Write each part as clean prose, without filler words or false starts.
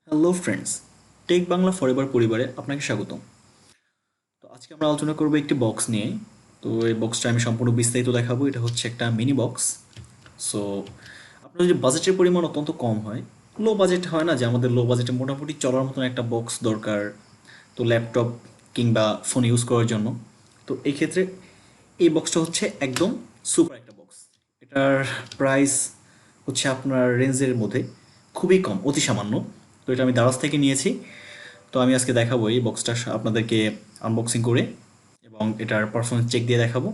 Hello friends, tech Bangla forever পরিবারে আপনাকে স্বাগতম। তো আজকে আমরা আলোচনা করব একটি বক্স নিয়ে। তো এই বক্সটা আমি সম্পূর্ণ বিস্তারিত দেখাবো। এটা হচ্ছে একটা মিনি বক্স। সো আপনার যদি বাজেটের পরিমাণ অত্যন্ত কম হয়, লো বাজেট হয় না যে আমাদের লো বাজেটে মোটামুটি চলার মতন একটা বক্স দরকার, তো ল্যাপটপ কিংবা ফোন ইউজ করার জন্য। তো এই ক্ষেত্রে এই বক্সটা হচ্ছে একদম সুপার একটা বক্স। এটার প্রাইস হচ্ছে আপনার রেঞ্জের মধ্যে খুবই কম, অতি সামান্য। তো এটা আমি দারাজ থেকে নিয়েছি। তো আমি আজকে দেখাবো এই বক্সটা আপনাদেরকে আনবক্সিং করে, এবং এটার পারফরমেন্স চেক দিয়ে দেখাবো।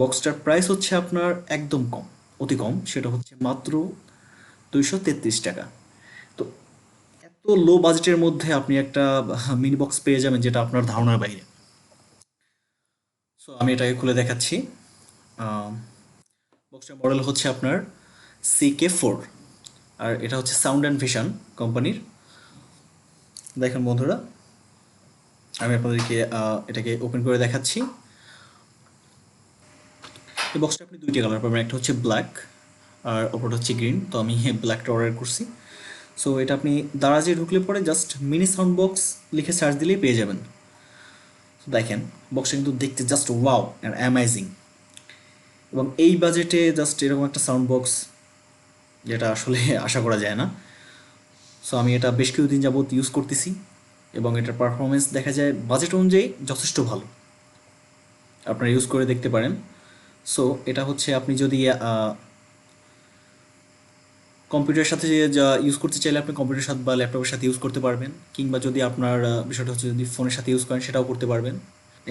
বক্সটার প্রাইস হচ্ছে আপনার একদম কম, অতি কম। সেটা হচ্ছে মাত্র 233 টাকা। তো এত লো বাজেটের মধ্যে আপনি একটা মিনি বক্স পেয়ে যাবেন যেটা আপনার ধারণার বাইরে। সো আমি এটাকে খুলে দেখাচ্ছি। বক্সটার মডেল হচ্ছে আপনার CK4, আর এটা হচ্ছে সাউন্ড অ্যান্ড ভিশন কোম্পানির। দেখেন বন্ধুরা, আমি আপনাদেরকে এটাকে ওপেন করে দেখাচ্ছি। এই বক্সটা আপনি দুইটা কালার পাবেন, একটা হচ্ছে ব্ল্যাক আর অপরটা হচ্ছে গ্রিন। তো আমি ব্ল্যাকটা অর্ডার করছি। সো এটা আপনি দারাজে ঢুকলে পরে জাস্ট মিনি সাউন্ড বক্স লিখে সার্চ দিলেই পেয়ে যাবেন। তো দেখেন, বক্সটা কিন্তু দেখতে জাস্ট ওয়াও অ্যান্ড অ্যামেজিং, এবং এই বাজেটে জাস্ট এরকম একটা সাউন্ড বক্স, যেটা আসলে আশা করা যায় না। সো আমি এটা বেশ কিছুদিন যাবত ইউজ করতেছি, এবং এটার পারফরমেন্স দেখা যায় বাজেট অনুযায়ী যথেষ্ট ভালো। আপনারা ইউজ করে দেখতে পারেন। সো এটা হচ্ছে আপনি যদি কম্পিউটারের সাথে যা ইউজ করতে চাইলে আপনি কম্পিউটারের সাথে বা ল্যাপটপের সাথে ইউজ করতে পারবেন, কিংবা যদি আপনার বিষয়টা হচ্ছে যদি ফোনের সাথে ইউজ করেন সেটাও করতে পারবেন।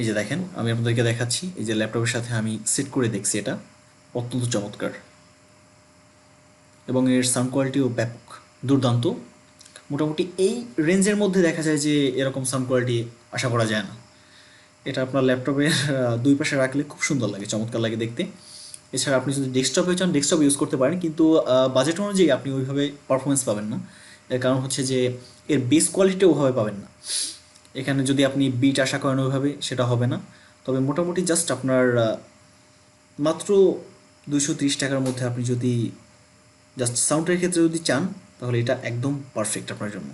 এই যে দেখেন, আমি আপনাদেরকে দেখাচ্ছি। এই যে ল্যাপটপের সাথে আমি সেট করে দেখছি, এটা অত্যন্ত চমৎকার, এবং এর সাউন্ড কোয়ালিটিও ব্যাপক, দুর্দান্ত। মোটামুটি এই রেঞ্জের মধ্যে দেখা যায় যে এরকম সাউন্ড কোয়ালিটি আশা করা যায় না। এটা আপনার ল্যাপটপের দুই পাশে রাখলে খুব সুন্দর লাগে, চমৎকার লাগে দেখতে। এছাড়া আপনি যদি ডেস্কটপে চান ডেস্কটপ ইউজ করতে পারেন, কিন্তু বাজেট অনুযায়ী আপনি ওইভাবে পারফরমেন্স পাবেন না। এর কারণ হচ্ছে যে এর বেস কোয়ালিটি ওভাবে পাবেন না। এখানে যদি আপনি বিট আশা করেন ওইভাবে, সেটা হবে না। তবে মোটামুটি জাস্ট আপনার মাত্র 230 টাকার মধ্যে আপনি যদি জাস্ট সাউন্ডের ক্ষেত্রে যদি চান, তাহলে এটা একদম পারফেক্ট আপনার জন্য।